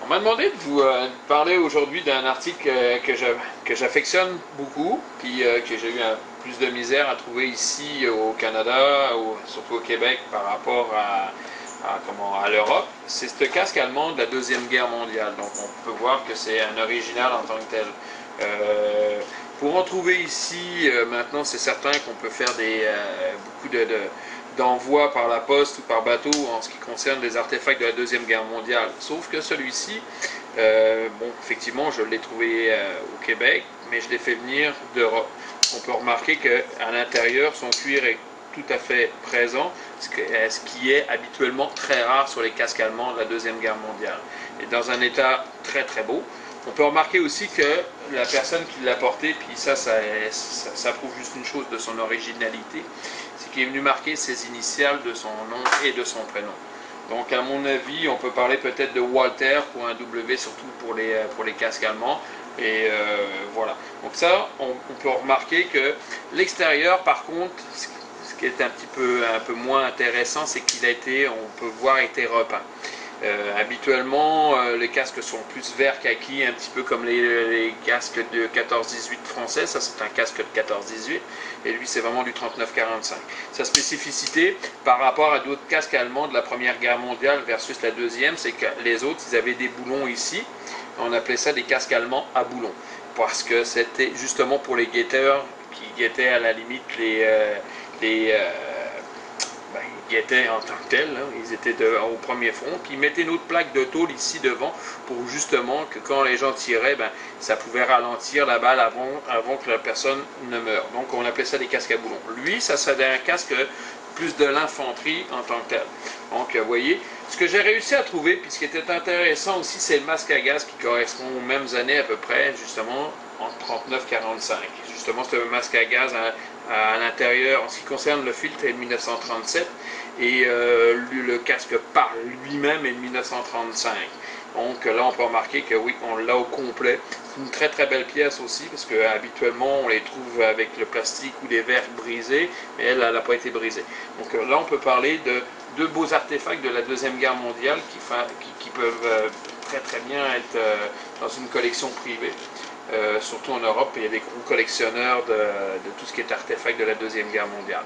On m'a demandé de vous parler aujourd'hui d'un article que j'affectionne beaucoup, puis que j'ai eu plus de misère à trouver ici au Canada, surtout au Québec, par rapport à l'Europe. C'est ce casque allemand de la Deuxième Guerre mondiale. Donc on peut voir que c'est un original en tant que tel. Pour en trouver ici, maintenant c'est certain qu'on peut faire beaucoup d'envois par la poste ou par bateau en ce qui concerne les artefacts de la Deuxième Guerre mondiale. Sauf que celui-ci, bon, effectivement, je l'ai trouvé au Québec, mais je l'ai fait venir d'Europe. On peut remarquer qu'à l'intérieur, son cuir est tout à fait présent, ce qui est habituellement très rare sur les casques allemands de la Deuxième Guerre mondiale. Et dans un état très très beau. On peut remarquer aussi que la personne qui l'a porté, puis ça prouve juste une chose de son originalité, c'est qu'il est venu marquer ses initiales de son nom et de son prénom. Donc à mon avis, on peut parler peut-être de Walter pour un W, surtout pour les casques allemands. Et voilà. Donc ça, on peut remarquer que l'extérieur, par contre, ce qui est un peu moins intéressant, c'est qu'il a été, on peut voir, été repeint. Habituellement, les casques sont plus verts kaki, un petit peu comme les casques de 14-18 français. Ça, c'est un casque de 14-18. Et lui, c'est vraiment du 39-45. Sa spécificité par rapport à d'autres casques allemands de la Première Guerre mondiale versus la Deuxième, c'est que les autres, ils avaient des boulons ici. On appelait ça des casques allemands à boulons. Parce que c'était justement pour les guetteurs qui guettaient à la limite ils guettaient en tant que tels, hein. Ils étaient au premier front, puis ils mettaient une autre plaque de tôle ici devant pour justement que quand les gens tiraient, ça pouvait ralentir la balle avant que la personne ne meure. Donc on appelait ça des casques à boulons. Lui, ça serait un casque plus de l'infanterie en tant que tel. Donc vous voyez, ce que j'ai réussi à trouver, puis ce qui était intéressant aussi, c'est le masque à gaz qui correspond aux mêmes années à peu près, justement, en 39-45. Justement, c'est un masque à gaz à l'intérieur, en ce qui concerne le filtre, est de 1937, et le casque par lui-même est de 1935. Donc là, on peut remarquer que oui, on l'a au complet. C'est une très très belle pièce aussi, parce que habituellement, on les trouve avec le plastique ou des verres brisés, mais elle n'a pas été brisée. Donc là, on peut parler de deux beaux artefacts de la Deuxième Guerre mondiale qui peuvent très très bien être dans une collection privée. Surtout en Europe, il y a des gros collectionneurs de tout ce qui est artefacts de la Deuxième Guerre mondiale.